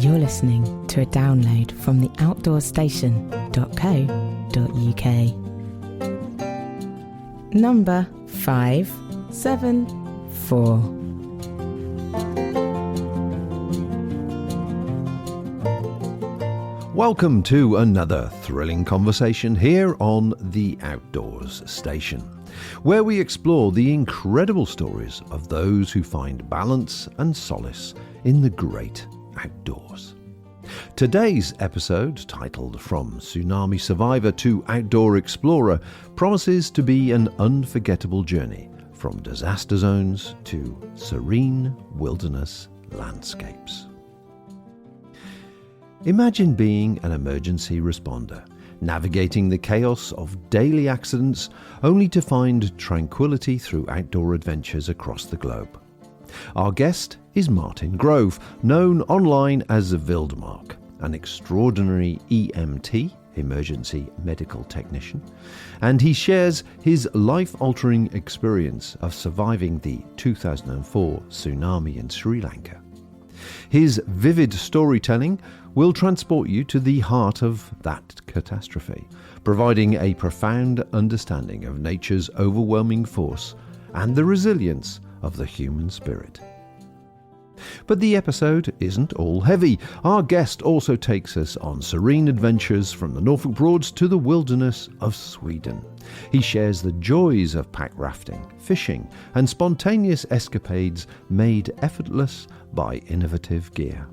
You're listening to a download from the outdoorstation.co.uk. Number 574. Welcome to another thrilling conversation here on the Outdoors Station, where we explore the incredible stories of those who find balance and solace in the great outdoors. Today's episode, titled From Tsunami Survivor to Outdoor Explorer, promises to be an unforgettable journey from disaster zones to serene wilderness landscapes. Imagine being an emergency responder, navigating the chaos of daily accidents only to find tranquility through outdoor adventures across the globe. Our guest is Martin Grove, known online as Vildmark, an extraordinary EMT, emergency medical technician, and he shares his life-altering experience of surviving the 2004 tsunami in Sri Lanka. His vivid storytelling will transport you to the heart of that catastrophe, providing a profound understanding of nature's overwhelming force and the resilience of the human spirit. But the episode isn't all heavy. Our guest also takes us on serene adventures from the Norfolk Broads to the wilderness of Sweden. He shares the joys of packrafting, fishing, and spontaneous escapades made effortless by innovative gear.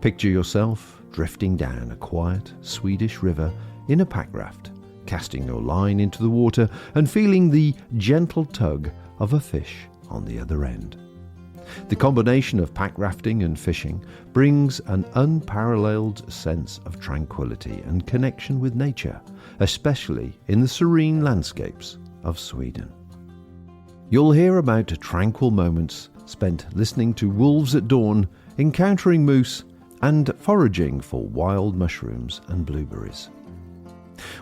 Picture yourself drifting down a quiet Swedish river in a packraft, casting your line into the water and feeling the gentle tug of a fish on the other end. The combination of packrafting and fishing brings an unparalleled sense of tranquility and connection with nature, especially in the serene landscapes of Sweden. You'll hear about tranquil moments spent listening to wolves at dawn, encountering moose, and foraging for wild mushrooms and blueberries.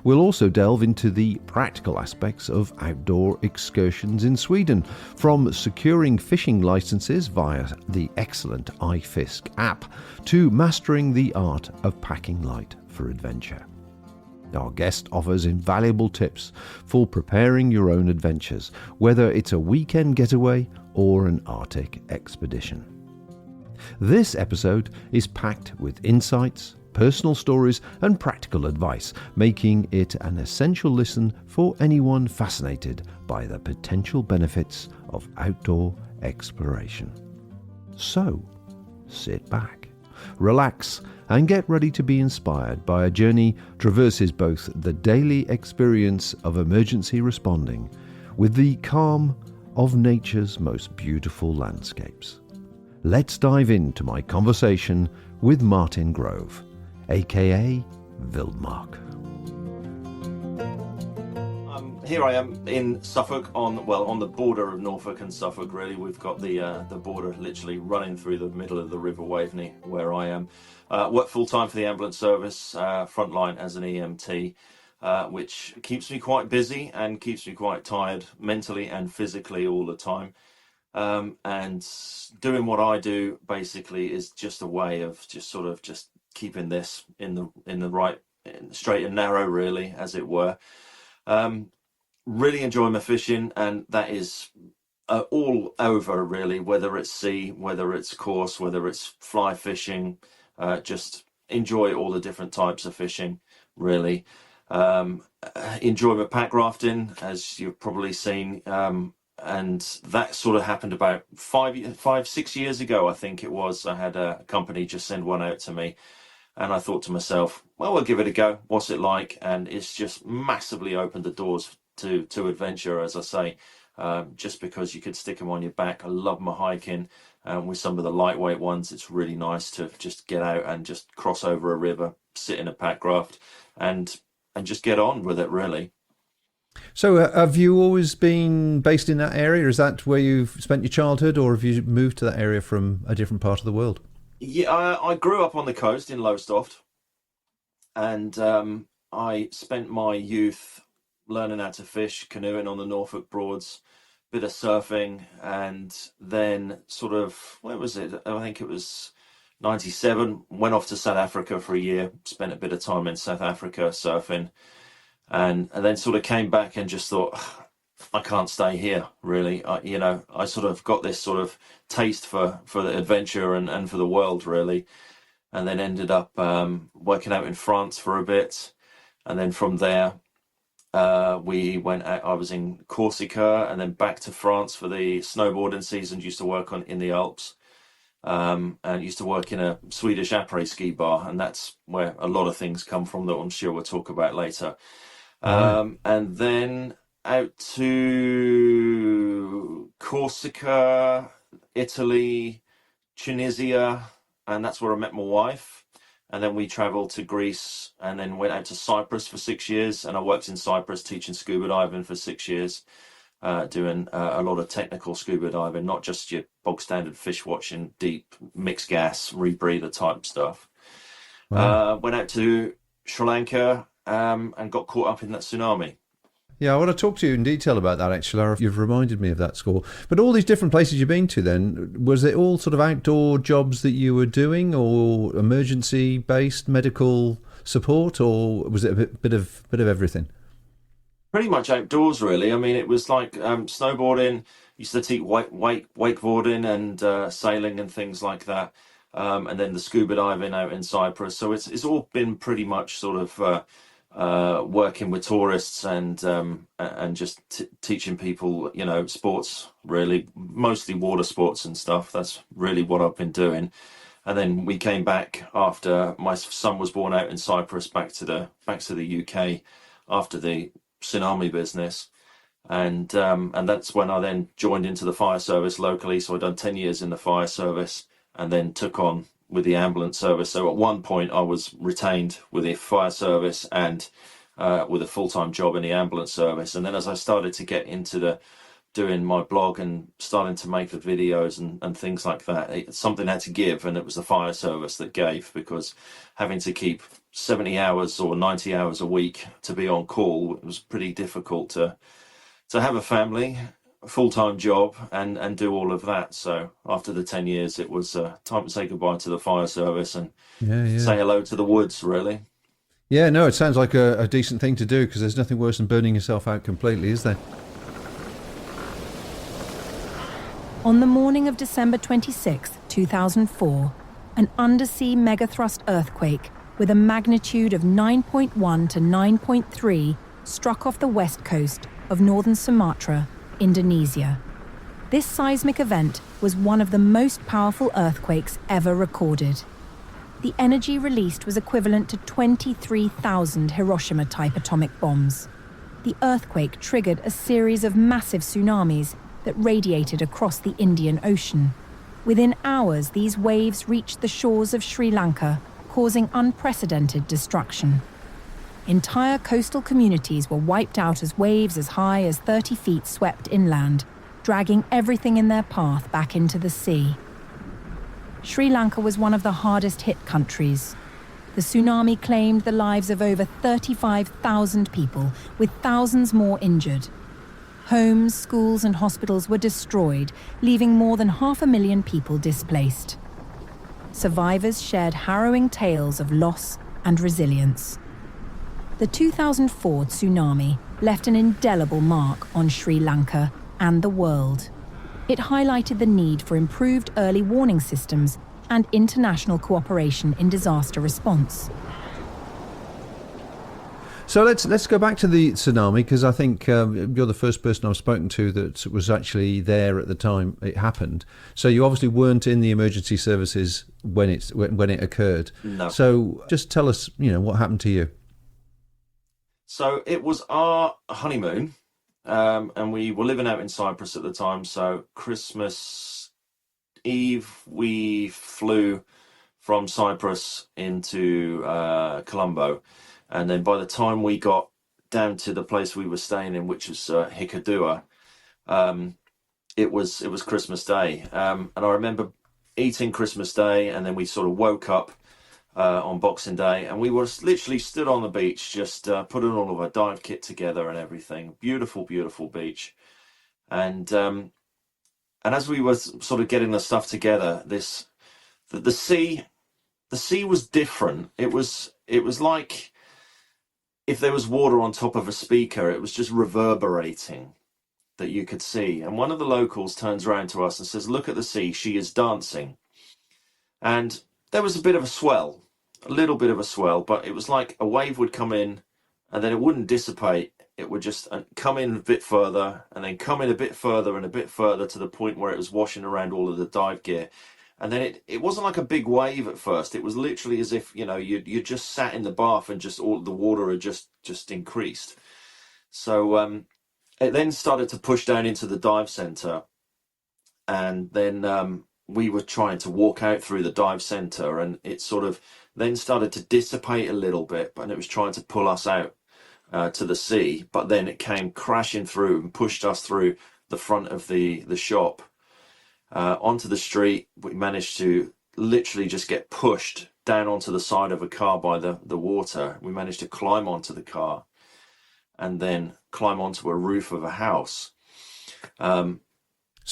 We'll also delve into the practical aspects of outdoor excursions in Sweden, from securing fishing licenses via the excellent iFisk app to mastering the art of packing light for adventure. Our guest offers invaluable tips for preparing your own adventures, whether it's a weekend getaway or an Arctic expedition. This episode is packed with insights, personal stories, and practical advice, making it an essential listen for anyone fascinated by the potential benefits of outdoor exploration. So, sit back, relax, and get ready to be inspired by a journey traverses both the daily experience of emergency responding with the calm of nature's most beautiful landscapes. Let's dive into my conversation with Martin Grove, AKA Vildmark. Here I am in Suffolk, on the border of Norfolk and Suffolk. Really, we've got the border literally running through the middle of the River Waveney, where I am. Work full time for the ambulance service, frontline as an EMT, which keeps me quite busy and keeps me quite tired mentally and physically all the time. And doing what I do basically is just a way of just keeping this in the right, straight and narrow, really, as it were. Really enjoy my fishing, and that is all over, really, whether it's sea, whether it's coarse, whether it's fly fishing. Just enjoy all the different types of fishing, really. Enjoy my packrafting, as you've probably seen, and that sort of happened about 5-6 years ago, I think it was. I had a company just send one out to me, and I thought to myself, well, we'll give it a go. What's it like? And it's just massively opened the doors to adventure, as I say, just because you could stick them on your back. I love my hiking. With some of the lightweight ones, it's really nice to just get out and just cross over a river, sit in a packraft, and just get on with it, really. So have you always been based in that area? Is that where you've spent your childhood, or have you moved to that area from a different part of the world? Yeah, I grew up on the coast in Lowestoft, and I spent my youth learning how to fish, canoeing on the Norfolk Broads, bit of surfing, and then sort of, where was it? I think it was 97, went off to South Africa for a year, spent a bit of time in South Africa surfing, and then sort of came back and just thought, I can't stay here, really. I sort of got this sort of taste for the adventure and for the world, really, and then ended up working out in France for a bit, and then from there we went out. I was in Corsica and then back to France for the snowboarding season. Used to work in the Alps, and used to work in a Swedish après ski bar, and that's where a lot of things come from that I'm sure we'll talk about later. And then out to Corsica, Italy, Tunisia, and that's where I met my wife. And then we traveled to Greece and then went out to Cyprus for 6 years. And I worked in Cyprus teaching scuba diving for 6 years, doing a lot of technical scuba diving, not just your bog standard fish watching, deep mixed gas, rebreather type stuff. Wow. Went out to Sri Lanka and got caught up in that tsunami. Yeah, I want to talk to you in detail about that, actually. You've reminded me of that score. But all these different places you've been to then, was it all sort of outdoor jobs that you were doing, or emergency-based medical support, or was it a bit of everything? Pretty much outdoors, really. I mean, it was like snowboarding, used to teach wakeboarding and sailing and things like that. And then the scuba diving out in Cyprus. So it's all been pretty much sort of working with tourists and just teaching people, sports, really, mostly water sports and stuff. That's really what I've been doing. And then we came back after my son was born out in Cyprus, back to the UK after the tsunami business, and that's when I then joined into the fire service locally. So I'd done 10 years in the fire service and then took on with the ambulance service. So at one point I was retained with the fire service and with a full-time job in the ambulance service. And then as I started to get into doing my blog and starting to make the videos and things like that, something had to give, and it was the fire service that gave, because having to keep 70 hours or 90 hours a week to be on call, it was pretty difficult to have a family, a full-time job, and do all of that. So after the 10 years, it was time to say goodbye to the fire service and say hello to the woods, really. Yeah, no, it sounds like a decent thing to do, because there's nothing worse than burning yourself out completely, is there? On the morning of December 26, 2004, an undersea megathrust earthquake with a magnitude of 9.1 to 9.3 struck off the west coast of northern Sumatra, Indonesia. This seismic event was one of the most powerful earthquakes ever recorded. The energy released was equivalent to 23,000 Hiroshima-type atomic bombs. The earthquake triggered a series of massive tsunamis that radiated across the Indian Ocean. Within hours, these waves reached the shores of Sri Lanka, causing unprecedented destruction. Entire coastal communities were wiped out as waves as high as 30 feet swept inland, dragging everything in their path back into the sea. Sri Lanka was one of the hardest hit countries. The tsunami claimed the lives of over 35,000 people, with thousands more injured. Homes, schools and hospitals were destroyed, leaving more than 500,000 people displaced. Survivors shared harrowing tales of loss and resilience. The 2004 tsunami left an indelible mark on Sri Lanka and the world. It highlighted the need for improved early warning systems and international cooperation in disaster response. So let's go back to the tsunami, because I think you're the first person I've spoken to that was actually there at the time it happened. So you obviously weren't in the emergency services when it occurred. No. So just tell us, what happened to you. So it was our honeymoon, and we were living out in Cyprus at the time. So Christmas Eve, we flew from Cyprus into Colombo. And then by the time we got down to the place we were staying in, which was Hikkaduwa, it was Christmas Day. And I remember eating Christmas Day, and then we sort of woke up on Boxing Day, and we were literally stood on the beach, just putting all of our dive kit together and everything. Beautiful, beautiful beach. And as we were sort of getting the stuff together, this the sea was different. It was like if there was water on top of a speaker, it was just reverberating that you could see. And one of the locals turns around to us and says, "Look at the sea, she is dancing." And there was a bit of a swell, a little bit of a swell, but it was like a wave would come in and then it wouldn't dissipate. It would just come in a bit further and then come in a bit further and a bit further to the point where it was washing around all of the dive gear. And then it wasn't like a big wave at first. It was literally as if, you just sat in the bath and just all the water had just increased. So it then started to push down into the dive center. And then we were trying to walk out through the dive center, and it sort of then started to dissipate a little bit, and it was trying to pull us out to the sea. But then it came crashing through and pushed us through the front of the shop onto the street. We managed to literally just get pushed down onto the side of a car by the water. We managed to climb onto the car and then climb onto a roof of a house. So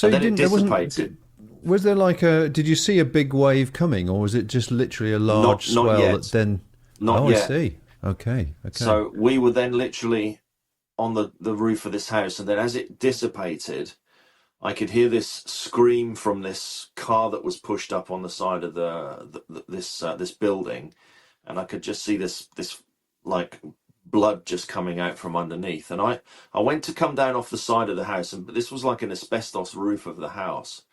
and then it dissipated. Was there like did you see a big wave coming, or was it just literally a large swell not yet. that then... Not yet. I see. Okay. So we were then literally on the roof of this house, and then as it dissipated, I could hear this scream from this car that was pushed up on the side of this building, and I could just see this like blood just coming out from underneath. And I went to come down off the side of the house, and this was like an asbestos roof of the house,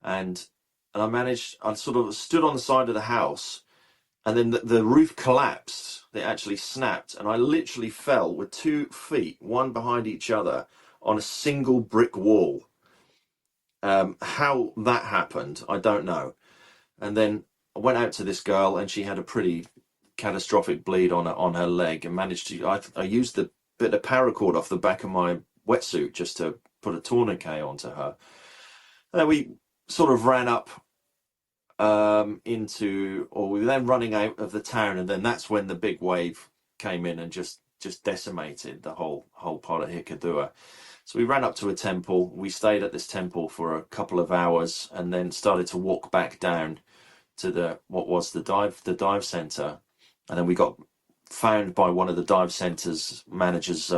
and I sort of stood on the side of the house, and then the roof collapsed. It actually snapped, and I literally fell with 2 feet, one behind each other, on a single brick wall. How that happened, I don't know. And then I went out to this girl, and she had a pretty catastrophic bleed on her leg, and managed to... I used the bit of paracord off the back of my wetsuit just to put a tourniquet onto her. And then we sort of ran up we were then running out of the town, and then that's when the big wave came in and just decimated the whole part of Hikkaduwa. So we ran up to a temple. We stayed at this temple for a couple of hours, and then started to walk back down to the dive center. And then we got found by one of the dive center's managers,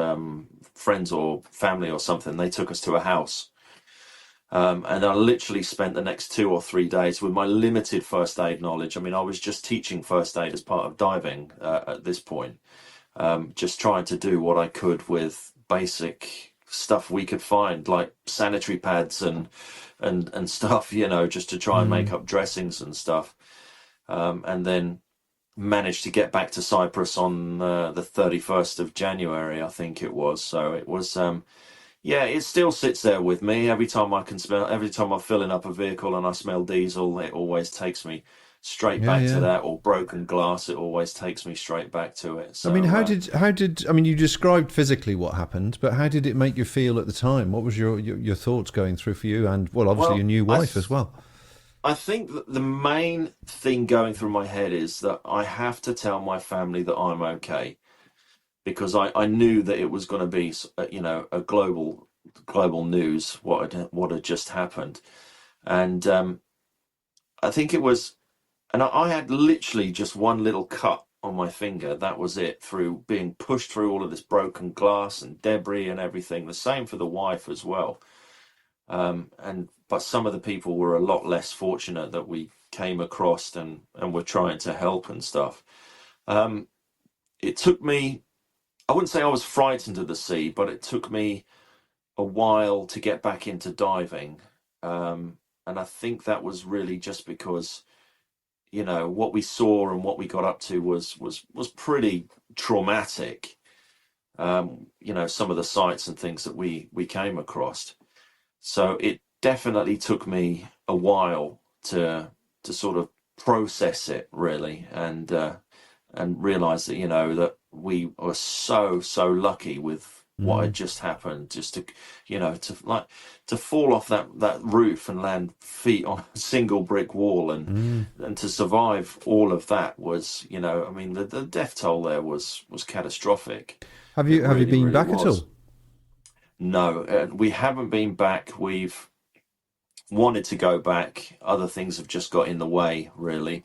friends or family or something. They took us to a house. And I literally spent the next 2 or 3 days with my limited first aid knowledge. I mean, I was just teaching first aid as part of diving at this point, just trying to do what I could with basic stuff we could find, like sanitary pads and stuff, just to try and make up dressings and stuff. And then managed to get back to Cyprus on the 31st of January, I think it was. So it was... yeah, it still sits there with me. Every time I'm filling up a vehicle and I smell diesel, it always takes me straight back to that, or broken glass. It always takes me straight back to it. So, I mean, how did you described physically what happened, but how did it make you feel at the time? What was your thoughts going through for you, and obviously your new wife as well? I think that the main thing going through my head is that I have to tell my family that I'm okay. Because I knew that it was going to be, a global news, what had just happened. And I think it was, and I had literally just one little cut on my finger. That was it, through being pushed through all of this broken glass and debris and everything. The same for the wife as well. But some of the people were a lot less fortunate that we came across and were trying to help and stuff. It took me... I wouldn't say I was frightened of the sea, but it took me a while to get back into diving. And I think that was really just because, what we saw and what we got up to was pretty traumatic. Some of the sights and things that we came across. So it definitely took me a while to sort of process it, really, and realize that, that we were so lucky with what had just happened, just to fall off that roof and land feet on a single brick wall and to survive all of that was, the death toll there was catastrophic. Have you been back at all? No, we haven't been back. wanted to go back. Other things have just got in the way, really,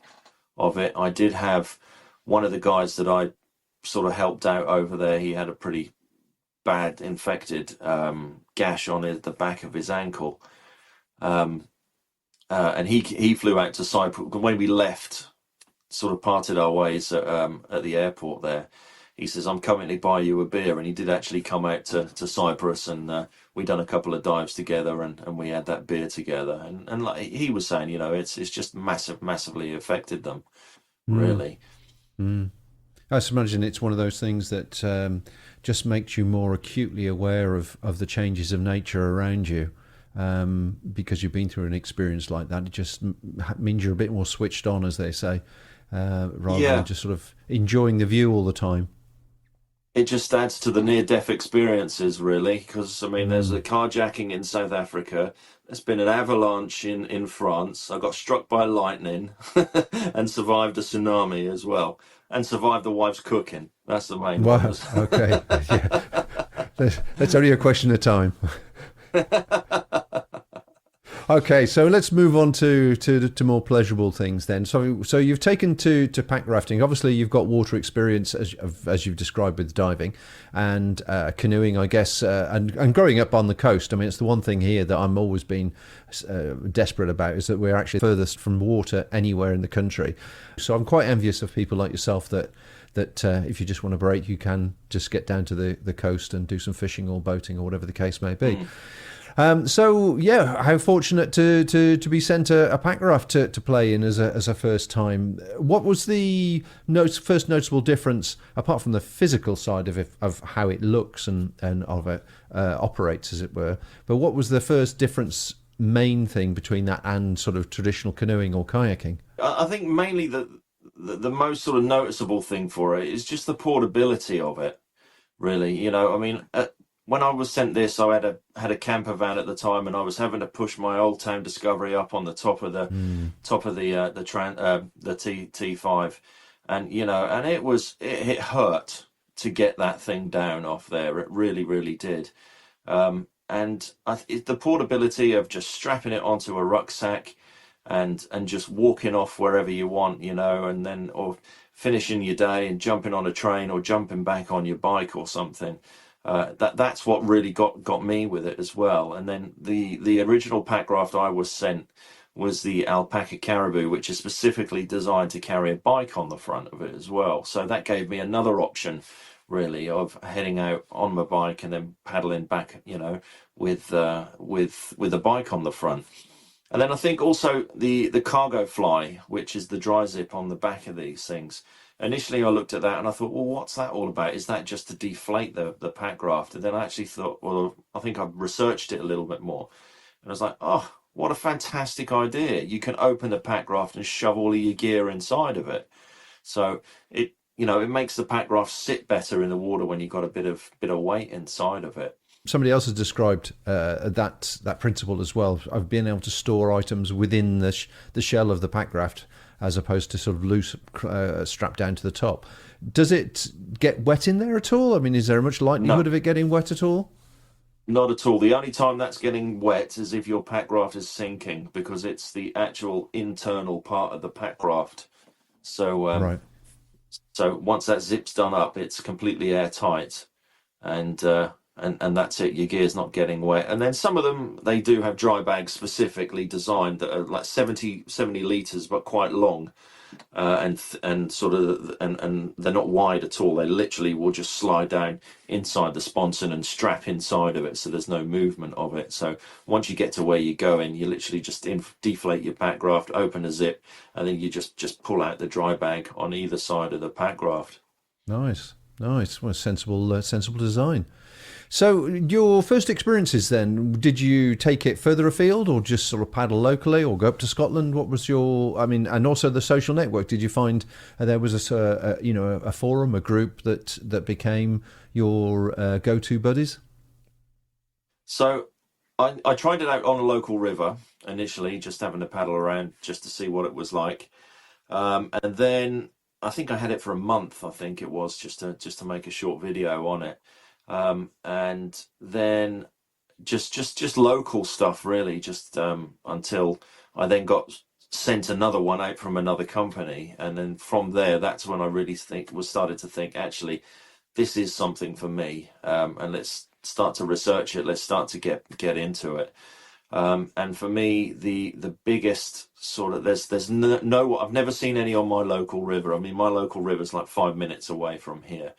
of it. I did have one of the guys that I sort of helped out over there. He had a pretty bad infected gash on the back of his ankle, and he flew out to Cyprus. When we left, sort of parted our ways at the airport there, he says, "I'm coming to buy you a beer," and he did actually come out to Cyprus, and we done a couple of dives together, and we had that beer together, and like he was saying, it's just massively affected them, really. I just imagine it's one of those things that just makes you more acutely aware of the changes of nature around you, because you've been through an experience like that. It just means you're a bit more switched on, as they say, rather than just sort of enjoying the view all the time. It just adds to the near-death experiences, really, because, I mean, there's a carjacking in South Africa. There's been an avalanche in France. I got struck by lightning and survived a tsunami as well, and survived the wife's cooking. That's the main one. Wow, okay. Yeah. That's only a question of time. Okay, so let's move on to more pleasurable things then. So you've taken to pack rafting. Obviously, you've got water experience as you've described with diving and canoeing, I guess, and growing up on the coast. I mean, it's the one thing here that I'm always been desperate about, is that we're actually furthest from water anywhere in the country. So I'm quite envious of people like yourself that if you just want a break, you can just get down to the coast and do some fishing or boating or whatever the case may be. So yeah, how fortunate to be sent a pack raft to play in as a first time. What was the first noticeable difference, apart from the physical side of how it looks and of it operates, as it were? But what was the first difference, main thing between that and sort of traditional canoeing or kayaking? I think mainly the most sort of noticeable thing for it is just the portability of it. Really, I mean. When I was sent this, I had a camper van at the time, and I was having to push my Old Town Discovery up on the top of the T5, and and it hurt to get that thing down off there. It really did, and the portability of just strapping it onto a rucksack and just walking off wherever you want, and then or finishing your day and jumping on a train or jumping back on your bike or something. That's what really got me with it as well. And then the original pack raft I was sent was the Alpaca Caribou, which is specifically designed to carry a bike on the front of it as well. So that gave me another option, really, of heading out on my bike and then paddling back, with a bike on the front. And then I think also the cargo fly, which is the dry zip on the back of these things. Initially, I looked at that and I thought, well, what's that all about? Is that just to deflate the pack raft? And then I actually thought, well, I think I've researched it a little bit more. And I was like, oh, what a fantastic idea. You can open the pack raft and shove all of your gear inside of it. So it makes the pack raft sit better in the water when you've got a bit of weight inside of it. Somebody else has described that principle as well, of being able to store items within the shell of the pack raft, as opposed to sort of loose, strapped down to the top. Does it get wet in there at all? I mean, is there much likelihood of it getting wet at all? Not at all. The only time that's getting wet is if your pack raft is sinking, because it's the actual internal part of the pack raft. So, right. So once that zip's done up, it's completely airtight, and that's it. Your gear's not getting wet. And then some of them, they do have dry bags specifically designed that are like 70 litres, but quite long, and they're not wide at all. They literally will just slide down inside the sponson and strap inside of it, so there's no movement of it. So once you get to where you're going, you literally just deflate your pack raft, open a zip, and then you just pull out the dry bag on either side of the pack raft. Nice. Well, sensible design. So your first experiences then, did you take it further afield or just sort of paddle locally or go up to Scotland? What was and also the social network? Did you find there was a forum, a group that became your go-to buddies? So I tried it out on a local river initially, just having to paddle around just to see what it was like. And then I think I had it for a month, I think it was, just to make a short video on it. And then just local stuff really, just until I then got sent another one out from another company, and then from there, that's when I really started to think, actually, this is something for me, and let's start to research it. Let's start to get into it. And for me, the biggest sort of there's no I've never seen any on my local river. I mean, my local river's like 5 minutes away from here,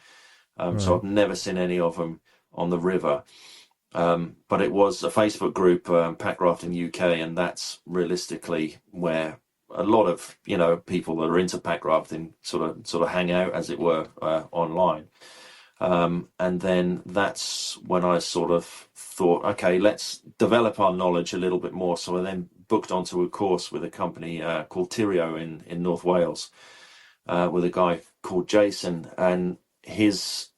so I've never seen any of them on the river. But it was a Facebook group, Packrafting UK, and that's realistically where a lot of people that are into packrafting sort of hang out, as it were, online. And then that's when I sort of thought, okay, let's develop our knowledge a little bit more. So I then booked onto a course with a company called Tirio in North Wales, with a guy called Jason, and his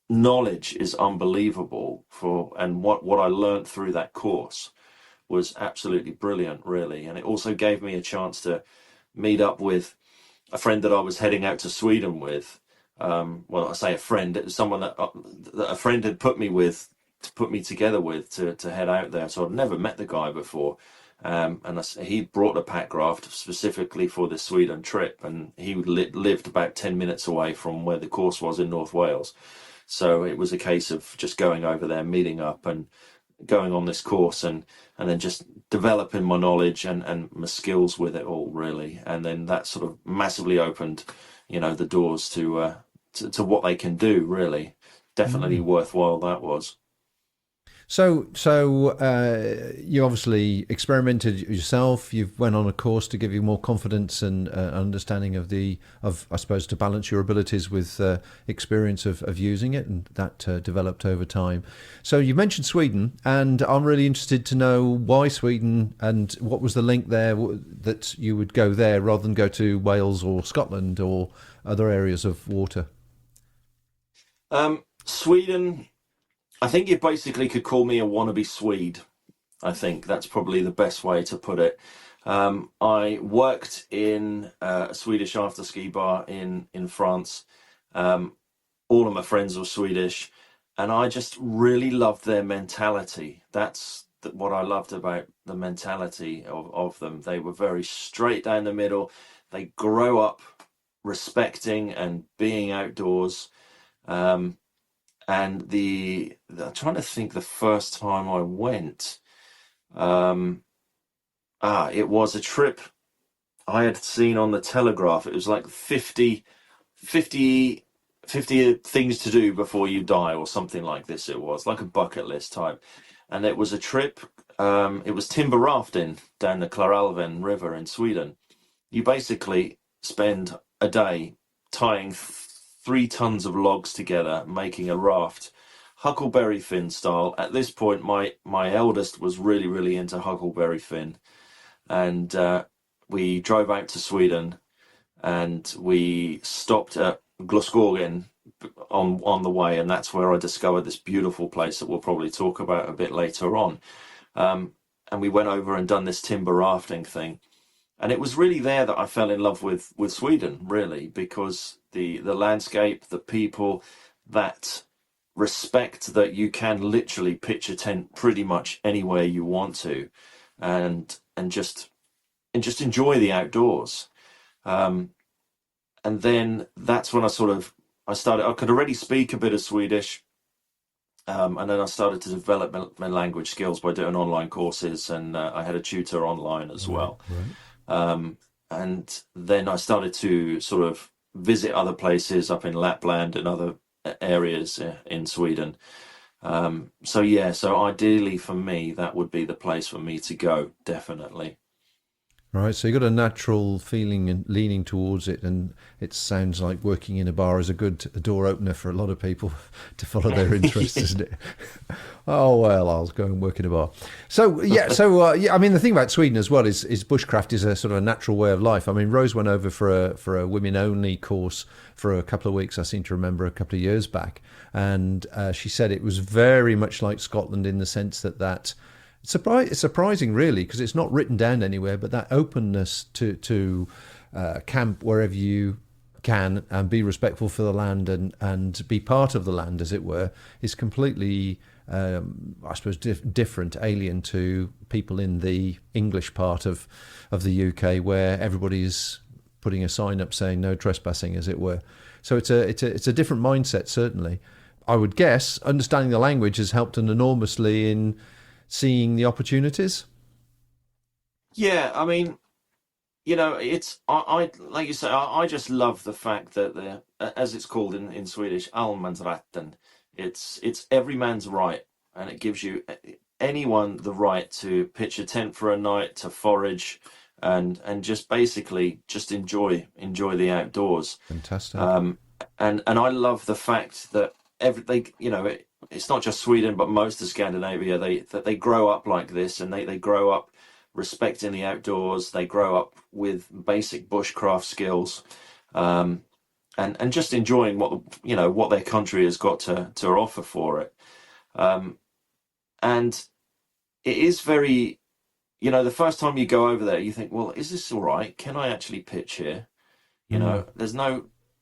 knowledge is unbelievable and what I learned through that course was absolutely brilliant, really. And it also gave me a chance to meet up with a friend that I was heading out to Sweden with. Well, I say a friend, it was someone that a friend had put me together with to head out there. So I'd never met the guy before. And he brought a packraft specifically for the Sweden trip, and he lived about 10 minutes away from where the course was in North Wales. So it was a case of just going over there, meeting up and going on this course, and then just developing my knowledge and my skills with it all, really. And then that sort of massively opened, the doors to what they can do, really. Definitely worthwhile that was. So you obviously experimented yourself. You've went on a course to give you more confidence and understanding of I suppose, to balance your abilities with experience of using it, and that developed over time. So you mentioned Sweden, and I'm really interested to know why Sweden, and what was the link there that you would go there rather than go to Wales or Scotland or other areas of water. Sweden, I think you basically could call me a wannabe Swede. I think that's probably the best way to put it. I worked in a Swedish after-ski bar in France. All of my friends were Swedish, and I just really loved their mentality. That's what I loved about the mentality of them. They were very straight down the middle. They grow up respecting and being outdoors. And I'm trying to think the first time I went. It was a trip I had seen on the Telegraph. It was like 50 things to do before you die, or something like this. It was like a bucket list type. And it was a trip, it was timber rafting down the Klarälven River in Sweden. You basically spend a day tying 3 tons of logs together, making a raft, Huckleberry Finn style. At this point, my eldest was really, really into Huckleberry Finn. And we drove out to Sweden, and we stopped at Glasgow on the way, and that's where I discovered this beautiful place that we'll probably talk about a bit later on. And we went over and done this timber rafting thing. And it was really there that I fell in love with Sweden, really, because the landscape, the people, that respect that you can literally pitch a tent pretty much anywhere you want to, and just enjoy the outdoors. And then that's when I started. I could already speak a bit of Swedish, and then I started to develop my language skills by doing online courses, and I had a tutor online as well. Right. And then I started to sort of visit other places up in Lapland and other areas in Sweden. So ideally for me, that would be the place for me to go, definitely. Right, so you got a natural feeling and leaning towards it, and it sounds like working in a bar is a good door opener for a lot of people to follow their interests, isn't it? Oh well, I'll go and work in a bar. So I mean, the thing about Sweden as well is bushcraft is a sort of a natural way of life. I mean, Rose went over for a women only course for a couple of weeks. I seem to remember a couple of years back, and she said it was very much like Scotland in the sense that. It's surprising, really, because it's not written down anywhere, but that openness to camp wherever you can and be respectful for the land and be part of the land, as it were, is completely I suppose, different, alien to people in the English part of the UK, where everybody's putting a sign up saying no trespassing, as it were. So it's a different mindset, certainly. I would guess understanding the language has helped enormously in seeing the opportunities. Yeah, I mean, it's I like you say, I just love the fact that as it's called in Swedish, allemansrätten. It's every man's right, and it gives you anyone the right to pitch a tent for a night, to forage, and just basically just enjoy the outdoors. Fantastic. And I love the fact that it's not just Sweden, but most of Scandinavia, they grow up like this, and they grow up respecting the outdoors. They grow up with basic bushcraft skills, and just enjoying what their country has got to offer for it. And it is very, the first time you go over there, you think, well, is this all right? Can I actually pitch here?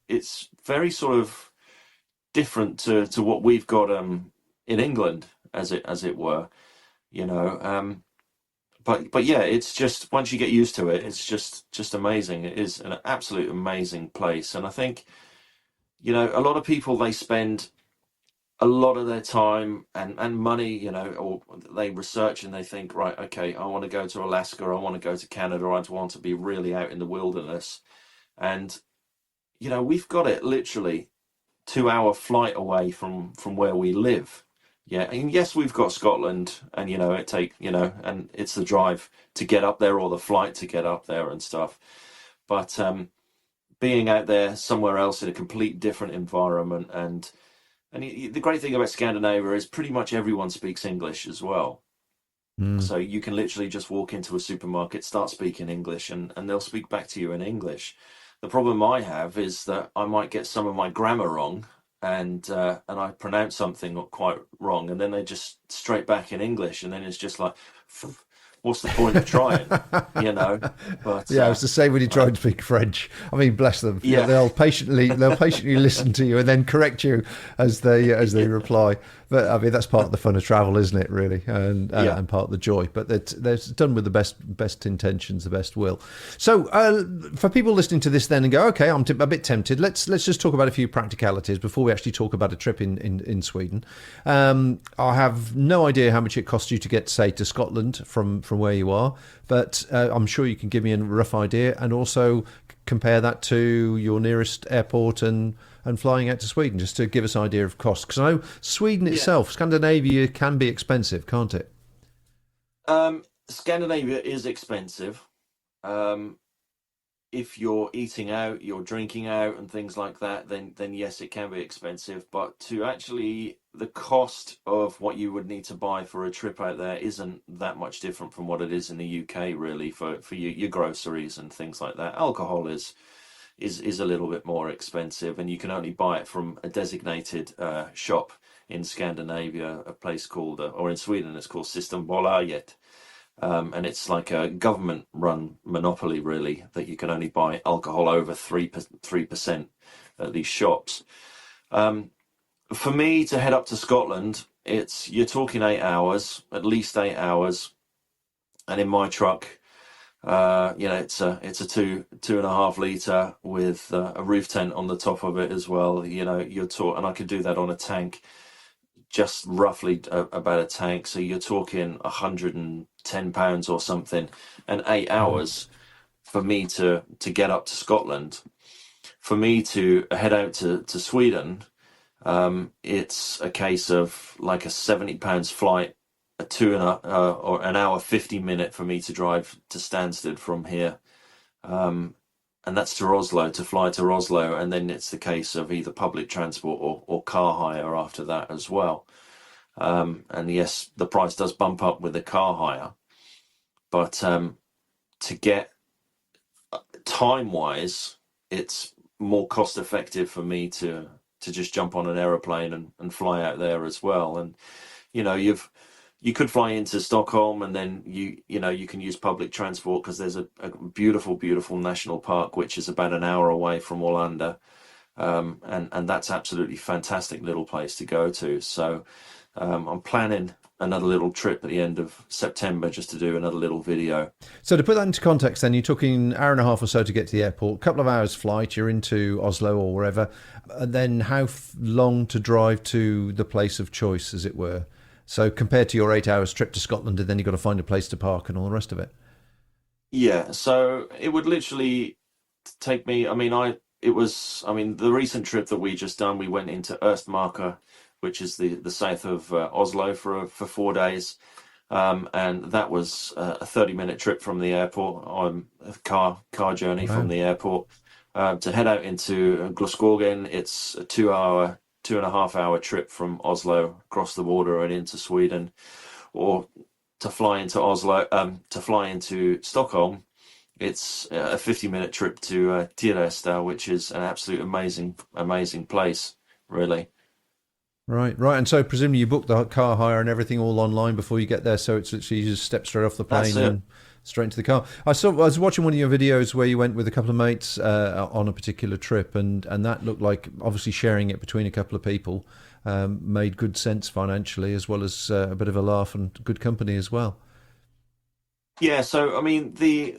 It's very sort of different to what we've got in England, as it were. But yeah, it's just, once you get used to it, it's just amazing. It is an absolute amazing place. And I think, a lot of people, they spend a lot of their time and money, or they research and they think, right, okay, I want to go to Alaska, I want to go to Canada, I want to be really out in the wilderness. And, we've got it literally 2-hour flight away from where we live. Yeah, and yes, we've got Scotland, and and it's the drive to get up there, or the flight to get up there and stuff. But being out there somewhere else in a complete different environment, and the great thing about Scandinavia is pretty much everyone speaks English as well. So you can literally just walk into a supermarket, start speaking English, and they'll speak back to you in English. The problem I have is that I might get some of my grammar wrong, and I pronounce something not quite wrong, and then they just straight back in English, and then it's just like, what's the point of trying? But yeah, it's the same when you try and speak French. I mean, bless them. Yeah. They'll patiently listen to you and then correct you as they reply. But I mean, that's part of the fun of travel, isn't it? Really, and part of the joy. But they're done with the best intentions, the best will. So for people listening to this, then, and go, okay, I'm a bit tempted. Let's just talk about a few practicalities before we actually talk about a trip in Sweden. I have no idea how much it costs you to get, say, to Scotland from where you are, but I'm sure you can give me a rough idea, and also compare that to your nearest airport and flying out to Sweden, just to give us an idea of cost. Because I know Sweden itself, Scandinavia, can be expensive, can't it? Scandinavia is expensive. If you're eating out, you're drinking out and things like that, then yes, it can be expensive. But the cost of what you would need to buy for a trip out there isn't that much different from what it is in the UK, really, for your groceries and things like that. Alcohol is a little bit more expensive, and you can only buy it from a designated shop in Scandinavia, a place called, or in Sweden, it's called Systembolaget. And it's like a government-run monopoly, really, that you can only buy alcohol over 3% at these shops. For me to head up to Scotland, you're talking 8 hours, at least 8 hours, and in my truck, it's a 2.5 litre with a roof tent on the top of it as well. And I could do that on a tank, just roughly about a tank. So you're talking £110 or something, and 8 hours for me to get up to Scotland. For me to head out to Sweden, it's a case of like a £70 flight, or an hour 50-minute for me to drive to Stansted from here, and that's to fly to Oslo, and then it's the case of either public transport or car hire after that as well. And yes, the price does bump up with the car hire, but to get time-wise, it's more cost-effective for me to just jump on an aeroplane and fly out there as well. And you could fly into Stockholm, and then you can use public transport, because there's a beautiful national park which is about an hour away from Arlanda, and that's absolutely fantastic little place to go to. So I'm planning another little trip at the end of September just to do another little video. So to put that into context, then you're talking an hour and a half or so to get to the airport, a couple of hours flight, you're into Oslo or wherever, and then how long to drive to the place of choice, as it were? So compared to your 8 hours trip to Scotland, and then you've got to find a place to park and all the rest of it. Yeah, so it would literally take me, the recent trip that we just done, we went into Østmarka, which is the south of Oslo for 4 days. And that was a 30-minute trip from the airport on a car journey from the airport. To head out into Glasgow, it's a 2.5 hour trip from Oslo across the border and into Sweden, or to fly into Stockholm. It's a 50-minute trip to Tiresta, which is an absolute amazing place, really. Right. And so presumably you book the car hire and everything all online before you get there, so it's you just step straight off the plane and straight into the car. I was watching one of your videos where you went with a couple of mates on a particular trip, and that looked like obviously sharing it between a couple of people made good sense financially, as well as a bit of a laugh and good company as well. Yeah, so I mean the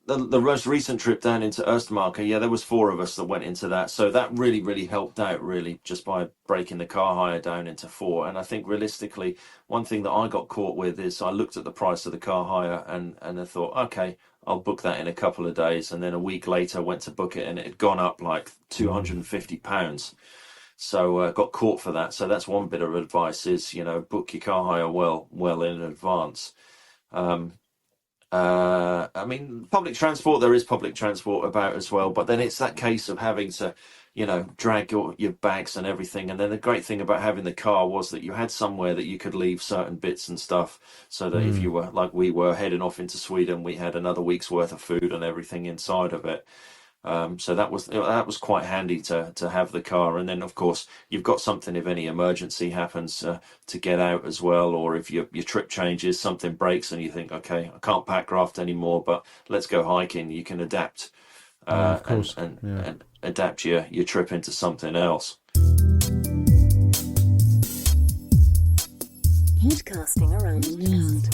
most recent trip down into Østmarka, there was 4 of us that went into that. So that really helped out, really, just by breaking the car hire down into 4. And I think realistically, one thing that I got caught with is I looked at the price of the car hire and I thought, okay, I'll book that in a couple of days. And then a week later went to book it and it had gone up like £250. So got caught for that. So that's one bit of advice is, book your car hire well in advance. Public transport, there is public transport about as well, but then it's that case of having to, drag your bags and everything. And then the great thing about having the car was that you had somewhere that you could leave certain bits and stuff, so that if you were, like we were, heading off into Sweden, we had another week's worth of food and everything inside of it. So that was quite handy to have the car. And then, of course, you've got something if any emergency happens to get out as well, or if your trip changes, something breaks and you think, okay, I can't packraft anymore, but let's go hiking. You can adapt Of course. and adapt your trip into something else. Podcasting around the world.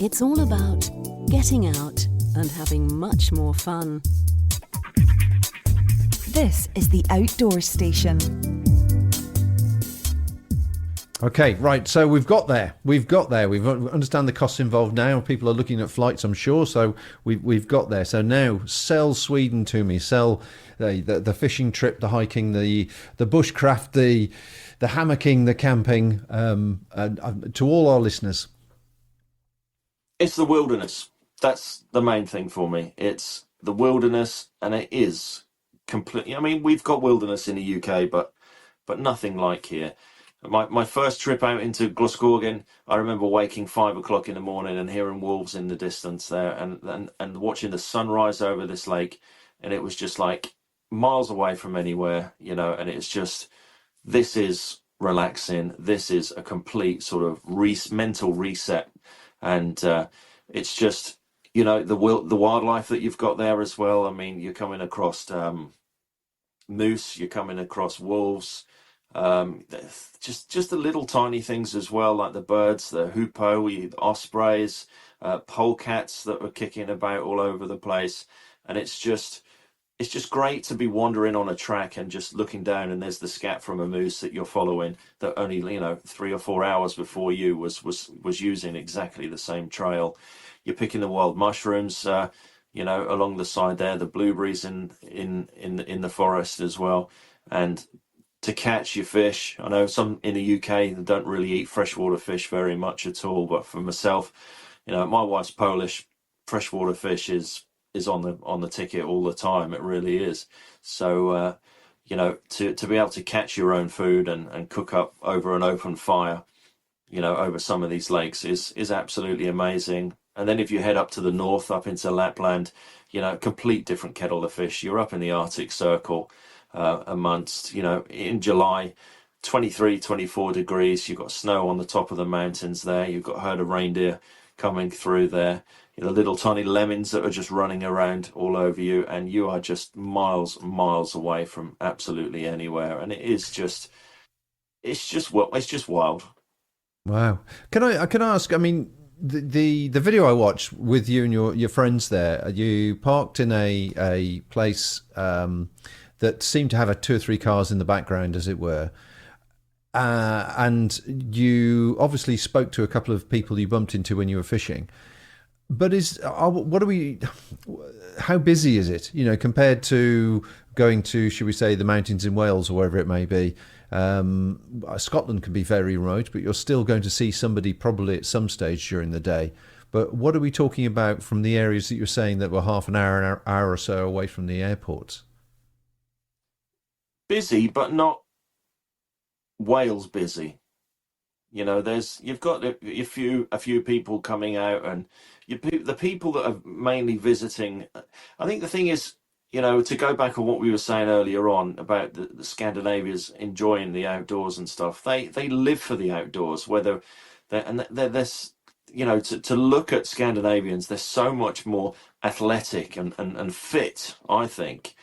It's all about getting out and having much more fun. This is the Outdoor Station. Okay, right. So we've got there. We understand the costs involved now. People are looking at flights, I'm sure. So we've got there. So now sell Sweden to me. Sell the fishing trip, the hiking, the bushcraft, the hammocking, the camping, to all our listeners. It's the wilderness. That's the main thing for me. It's the wilderness, and it is completely. I mean, we've got wilderness in the UK, but nothing like here. My first trip out into Glasgow, I remember waking 5 o'clock in the morning and hearing wolves in the distance there, and watching the sunrise over this lake, and it was just like miles away from anywhere, and it's just, this is relaxing. This is a complete sort of mental reset, and it's just, the wildlife that you've got there as well. I mean, you're coming across moose, you're coming across wolves, just the little tiny things as well, like the birds, the hoopoe, the ospreys, polecats that are kicking about all over the place. And it's just great to be wandering on a track and just looking down, and there's the scat from a moose that you're following that only 3 or 4 hours before you was using exactly the same trail. You're picking the wild mushrooms, along the side there, the blueberries in the forest as well, and to catch your fish. I know some in the UK don't really eat freshwater fish very much at all, but for myself, my wife's Polish. Freshwater fish is on the ticket all the time. It really is. So to be able to catch your own food and cook up over an open fire, over some of these lakes is absolutely amazing. And then if you head up to the north, up into Lapland, complete different kettle of fish. You're up in the Arctic Circle amongst, in July, 23, 24 degrees. You've got snow on the top of the mountains there. You've got a herd of reindeer coming through there. Little tiny lemmings that are just running around all over you. And you are just miles away from absolutely anywhere. And it is just, it's just wild. Wow. Can I ask? I mean, the video I watched with you and your friends there, you parked in a place that seemed to have two or three cars in the background, as it were. And you obviously spoke to a couple of people you bumped into when you were fishing. But how busy is it, compared to going to, should we say, the mountains in Wales or wherever it may be? Scotland can be very remote, but you're still going to see somebody probably at some stage during the day. But what are we talking about from the areas that you're saying that were half an hour or so away from the airports? Busy, but not Wales busy. You've got a few people coming out, and the people that are mainly visiting. I think the thing is, to go back on what we were saying earlier on about the Scandinavians enjoying the outdoors and stuff. They live for the outdoors. Whether they're this, to look at Scandinavians, they're so much more athletic and fit. I think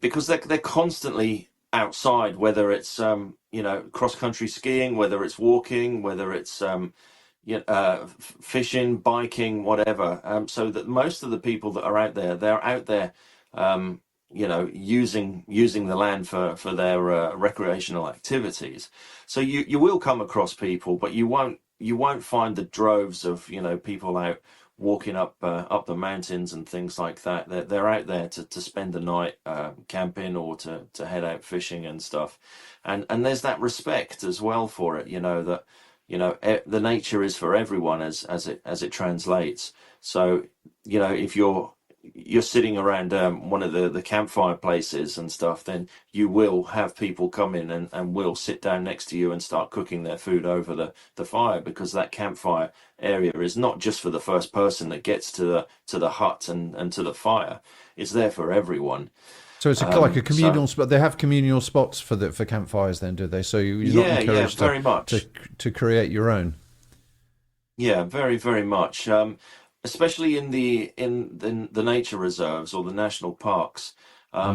because they're constantly outside, whether it's cross country skiing, whether it's walking, whether it's fishing, biking, whatever. So that most of the people that are out there, they're out there, using the land for their recreational activities. So you will come across people, but you won't find the droves of people out walking up the mountains and things like that. They're out there to spend the night camping or to head out fishing and stuff, and there's that respect as well for it. The nature is for everyone as it translates. So if you're sitting around one of the campfire places and stuff, then you will have people come in and will sit down next to you and start cooking their food over the fire, because that campfire area is not just for the first person that gets to the hut and to the fire. It's there for everyone. So it's like a communal spot. They have communal spots for campfires, then, do they? So you're not encouraged very much to create your own. Yeah, very, very much. Especially in the nature reserves or the national parks.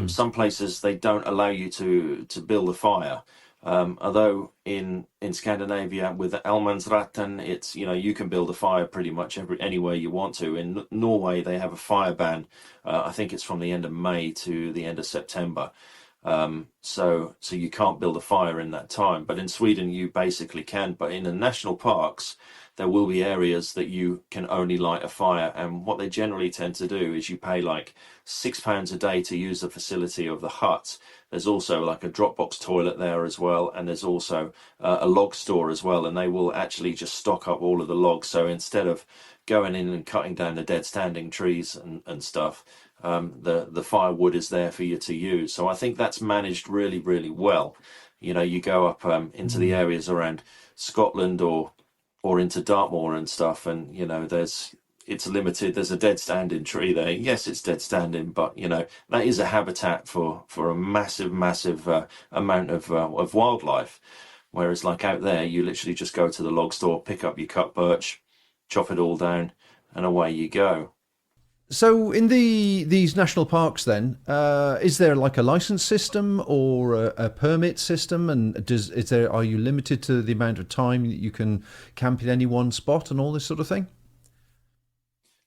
Some places they don't allow you to build a fire. Although in Scandinavia with the Almansratten, it's you can build a fire pretty much anywhere you want to. In Norway they have a fire ban. I think it's from the end of May to the end of September. So you can't build a fire in that time. But in Sweden you basically can. But in the national parks, there will be areas that you can only light a fire, and what they generally tend to do is you pay like £6 a day to use the facility of the hut. There's also like a Dropbox toilet there as well, and there's also a log store as well, and they will actually just stock up all of the logs. So instead of going in and cutting down the dead standing trees and stuff, the firewood is there for you to use. So I think that's managed really, really well. You go up into the areas around Scotland or into Dartmoor and stuff, and it's limited. There's a dead standing tree there. Yes, it's dead standing, but that is a habitat for a massive amount of wildlife. Whereas like out there, you literally just go to the log store, pick up your cut birch, chop it all down, and away you go. So in these national parks, then, is there like a license system or a permit system? And are you limited to the amount of time that you can camp in any one spot and all this sort of thing?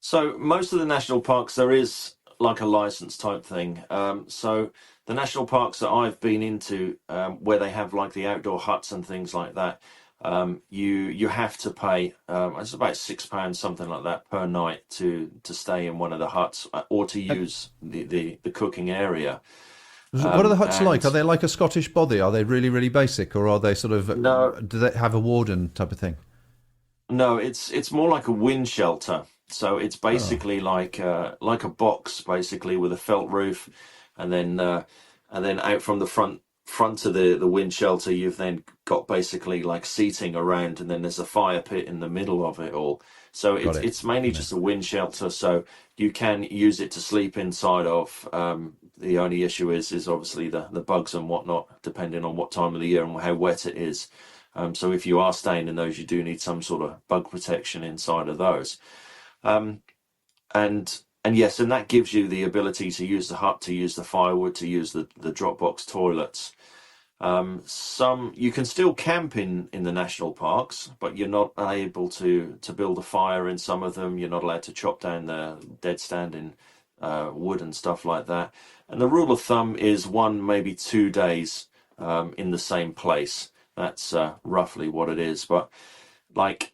So most of the national parks, there is like a license type thing. So the national parks that I've been into, where they have like the outdoor huts and things like that, you have to pay it's about £6 something like that per night to stay in one of the huts or to use the cooking area. What are the huts like? Are they like a Scottish bothy? Are they really, really basic, or are they sort of do they have a warden type of thing? No, it's more like a wind shelter. So it's basically like a box, basically, with a felt roof, and then out from the front of the wind shelter, you've then got basically like seating around, and then there's a fire pit in the middle of it all. So it's mainly just a wind shelter, so you can use it to sleep inside of. The only issue is obviously the bugs and whatnot, depending on what time of the year and how wet it is. So if you are staying in those, you do need some sort of bug protection inside of those. And yes, and that gives you the ability to use the hut, to use the firewood, to use the Dropbox toilets. Some you can still camp in the national parks, but you're not able to build a fire in some of them. You're not allowed to chop down the dead standing wood and stuff like that. And the rule of thumb is 1, maybe 2 days in the same place. That's roughly what it is. But like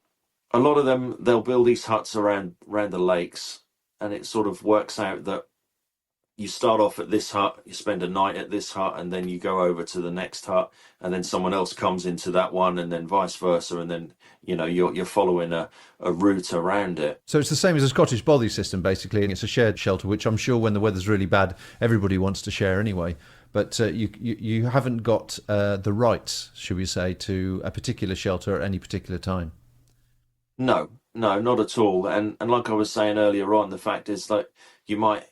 a lot of them, they'll build these huts around the lakes, and it sort of works out that you start off at this hut, you spend a night at this hut, and then you go over to the next hut, and then someone else comes into that one, and then vice versa, and then you're following a route around it. So it's the same as a Scottish bothy system, basically, and it's a shared shelter, which I'm sure when the weather's really bad, everybody wants to share anyway. But you haven't got the rights, should we say, to a particular shelter at any particular time. No, not at all. And like I was saying earlier on, the fact is that you might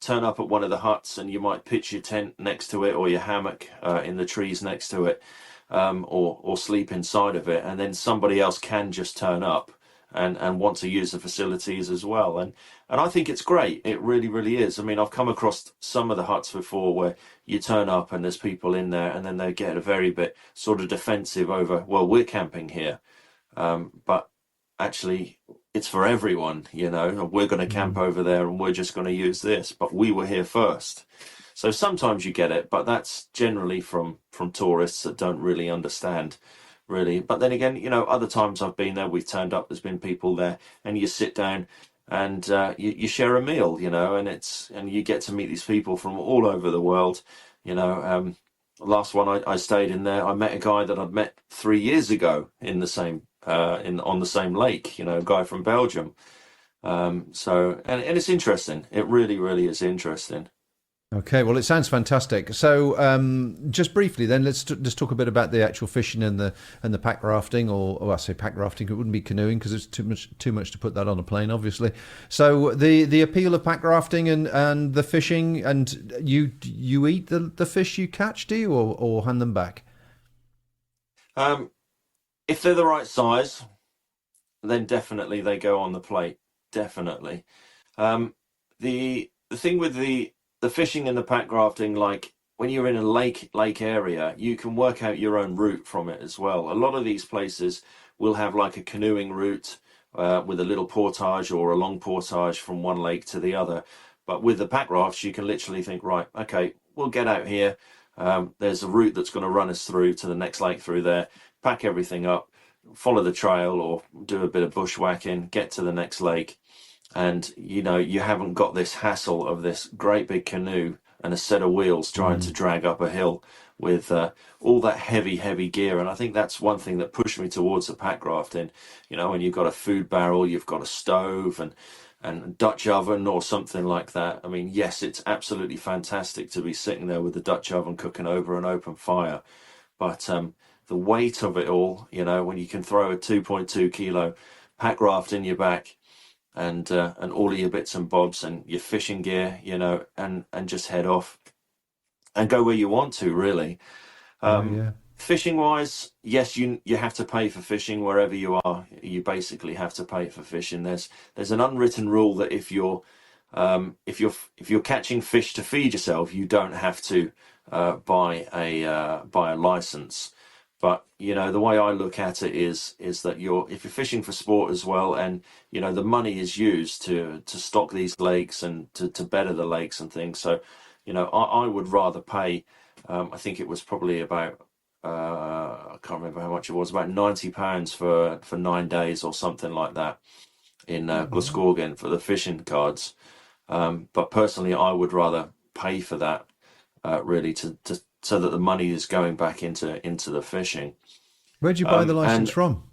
turn up at one of the huts and you might pitch your tent next to it, or your hammock in the trees next to it, or sleep inside of it, and then somebody else can just turn up and want to use the facilities as well. And I think it's great. It really, really is. I mean, I've come across some of the huts before where you turn up and there's people in there, and then they get a very bit sort of defensive over, well, we're camping here, but actually it's for everyone, we're going to camp over there and we're just going to use this, but we were here first. So sometimes you get it, but that's generally from tourists that don't really understand, really. But then again, other times I've been there, we've turned up, there's been people there, and you sit down and you share a meal, and you get to meet these people from all over the world. Last one I stayed in there, I met a guy that I'd met 3 years ago in the same on the same lake, a guy from Belgium. So it's interesting. It really, really is interesting. Okay, well, it sounds fantastic. So, just briefly, then let's just talk a bit about the actual fishing and the pack rafting, or I say pack rafting. It wouldn't be canoeing because it's too much to put that on a plane, obviously. So, the appeal of pack rafting and the fishing, and you eat the fish you catch, do you, or hand them back? If they're the right size, then definitely they go on the plate. Definitely. The thing with the fishing and the pack rafting, like when you're in a lake area, you can work out your own route from it as well. A lot of these places will have like a canoeing route with a little portage or a long portage from one lake to the other. But with the pack rafts, you can literally think, right, okay, we'll get out here. There's a route that's going to run us through to the next lake through there, pack everything up, follow the trail or do a bit of bushwhacking, get to the next lake. And, you haven't got this hassle of this great big canoe and a set of wheels trying to drag up a hill with all that heavy gear. And I think that's one thing that pushed me towards the pack rafting. When you've got a food barrel, you've got a stove and a Dutch oven or something like that. I mean, yes, it's absolutely fantastic to be sitting there with the Dutch oven cooking over an open fire. But the weight of it all, when you can throw a 2.2 kilo pack raft in your back, and all of your bits and bobs and your fishing gear, and just head off and go where you want to, really. Fishing wise, yes, you have to pay for fishing wherever you are. You basically have to pay for fishing. There's an unwritten rule that if you're catching fish to feed yourself, you don't have to buy a license. But the way I look at it is that if you're fishing for sport as well, and the money is used to stock these lakes and to better the lakes and things. So I would rather pay. I think it was probably about I can't remember how much it was, about £90 for 9 days or something like that in Glasgow for the fishing cards. But personally, I would rather pay for that really to so that the money is going back into the fishing. Where'd you buy the license from?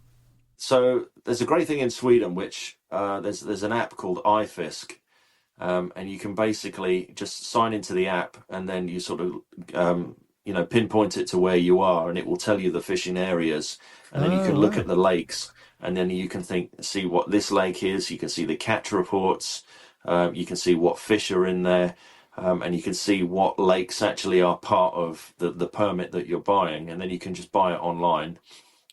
So there's a great thing in Sweden, which there's an app called iFisk, and you can basically just sign into the app, and then you sort of pinpoint it to where you are, and it will tell you the fishing areas, and then you can look at the lakes, and then you can see what this lake is. You can see the catch reports. You can see what fish are in there. And you can see what lakes actually are part of the permit that you're buying, and then you can just buy it online.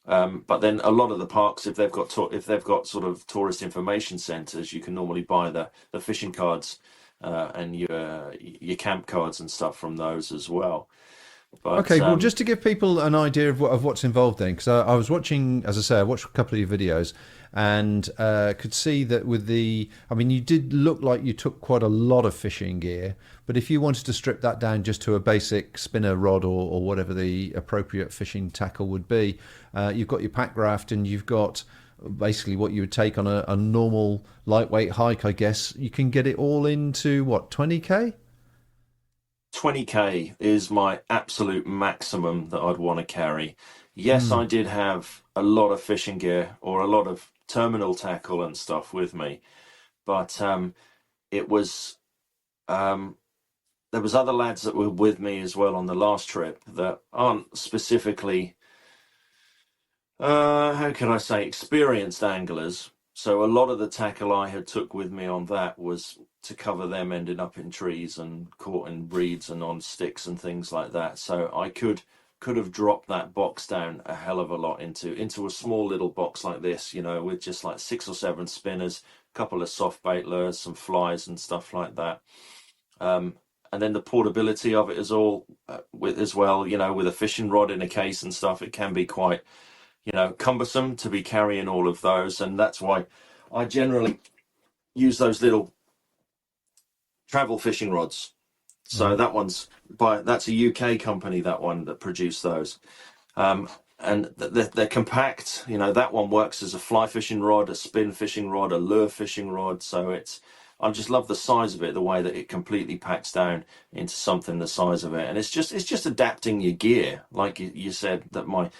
But then a lot of the parks, if they've got sort of tourist information centres, you can normally buy the fishing cards and your camp cards and stuff from those as well. But, Okay, well, just to give people an idea of what's involved then, because I was watching, as I say, I watched a couple of your videos and could see that you did look like you took quite a lot of fishing gear, but if you wanted to strip that down just to a basic spinner rod or whatever the appropriate fishing tackle would be, you've got your Packraft and you've got basically what you would take on a normal lightweight hike, I guess. You can get it all into, 20k? 20k is my absolute maximum that I'd want to carry. Yes, I did have a lot of fishing gear or a lot of terminal tackle and stuff with me, but it was there was other lads that were with me as well on the last trip that aren't specifically how can I say, experienced anglers. So a lot of the tackle I had took with me on that was to cover them ending up in trees and caught in reeds and on sticks and things like that. So I could have dropped that box down a hell of a lot into a small little box like this, with just like 6 or 7 spinners, a couple of soft bait lures, some flies and stuff like that. And then the portability of it is all with a fishing rod in a case and stuff. It can be quite cumbersome to be carrying all of those, and that's why I generally use those little travel fishing rods. So that's a UK company, that one that produced those, and they're compact. That one works as a fly fishing rod, a spin fishing rod, a lure fishing rod. So I just love the size of it, the way that it completely packs down into something the size of it. And it's just adapting your gear. Like you said, that my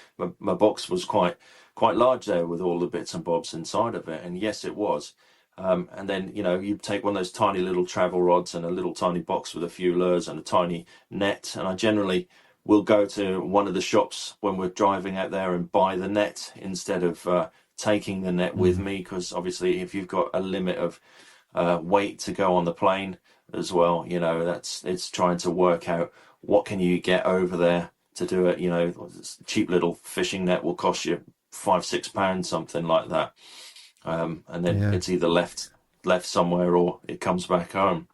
box was quite large there with all the bits and bobs inside of it. And yes, it was. And then, you take one of those tiny little travel rods and a little tiny box with a few lures and a tiny net. And I generally will go to one of the shops when we're driving out there and buy the net instead of taking the net with me. Because obviously if you've got a limit of weight to go on the plane as well, it's trying to work out what can you get over there to do it. Cheap little fishing net will cost you £5-6, something like that, and then it's either left somewhere or it comes back home.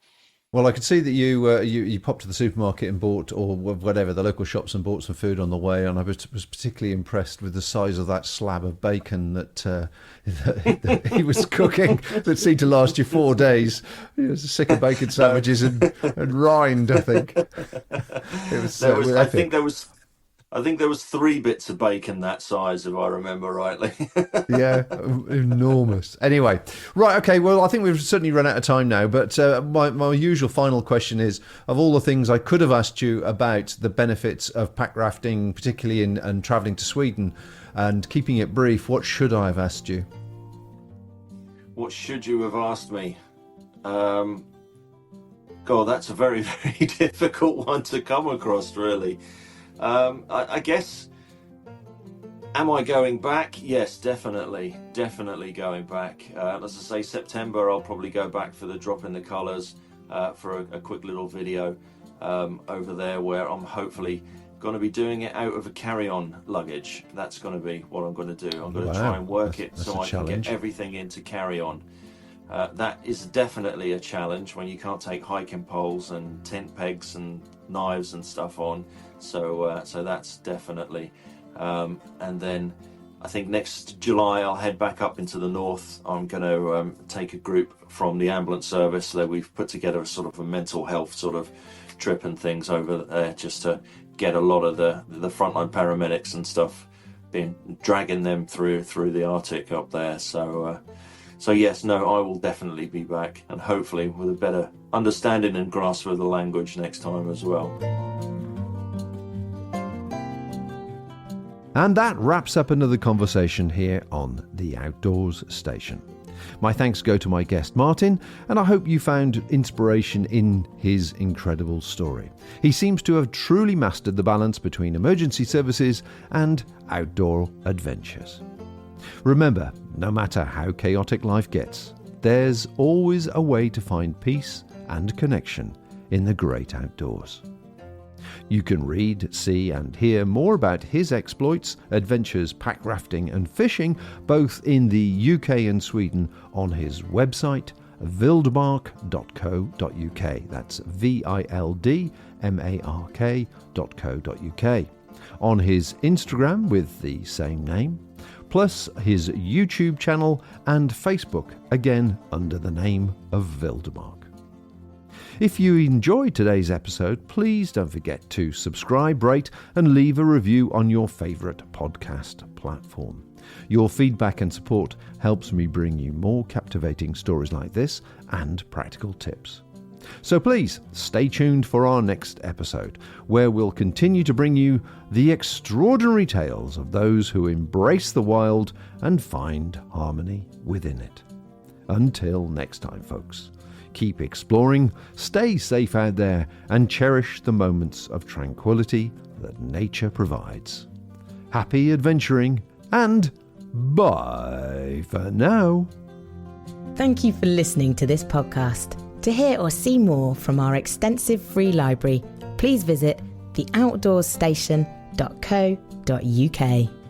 Well, I could see that you popped to the supermarket and bought, or whatever, the local shops, and bought some food on the way, and I was particularly impressed with the size of that slab of bacon that he was cooking that seemed to last you 4 days. He was sick of bacon sandwiches and rind, I think. I think there was 3 bits of bacon that size, if I remember rightly. Yeah, enormous. Anyway, right, okay, well, I think we've certainly run out of time now, but my usual final question is, of all the things I could have asked you about the benefits of pack rafting, particularly in travelling to Sweden, and keeping it brief, what should I have asked you? What should you have asked me? God, that's a very, very difficult one to come across, really. I guess, am I going back? Yes, definitely going back. As I say, September, I'll probably go back for the drop in the colours, for a quick little video over there, where I'm hopefully going to be doing it out of a carry-on luggage. That's going to be what I'm going to do. I'm going to try and work it so I can get everything into carry-on. That is definitely a challenge when you can't take hiking poles and tent pegs and knives and stuff on. So that's definitely. And then I think next July I'll head back up into the north. I'm going to take a group from the ambulance service that we've put together a sort of a mental health sort of trip and things over there, just to get a lot of the frontline paramedics and stuff, dragging them through the Arctic up there. So yes, no, I will definitely be back, and hopefully with a better understanding and grasp of the language next time as well. And that wraps up another conversation here on The Outdoors Station. My thanks go to my guest Martin, and I hope you found inspiration in his incredible story. He seems to have truly mastered the balance between emergency services and outdoor adventures. Remember, no matter how chaotic life gets, there's always a way to find peace and connection in the great outdoors. You can read, see and hear more about his exploits, adventures, pack rafting and fishing, both in the UK and Sweden, on his website vildmark.co.uk. That's vildmark.co.uk. On his Instagram with the same name, plus his YouTube channel and Facebook, again under the name of Vildmark. If you enjoyed today's episode, please don't forget to subscribe, rate, and leave a review on your favourite podcast platform. Your feedback and support helps me bring you more captivating stories like this and practical tips. So please stay tuned for our next episode, where we'll continue to bring you the extraordinary tales of those who embrace the wild and find harmony within it. Until next time, folks, keep exploring, stay safe out there, and cherish the moments of tranquility that nature provides. Happy adventuring, and bye for now. Thank you for listening to this podcast. To hear or see more from our extensive free library, please visit theoutdoorstation.co.uk.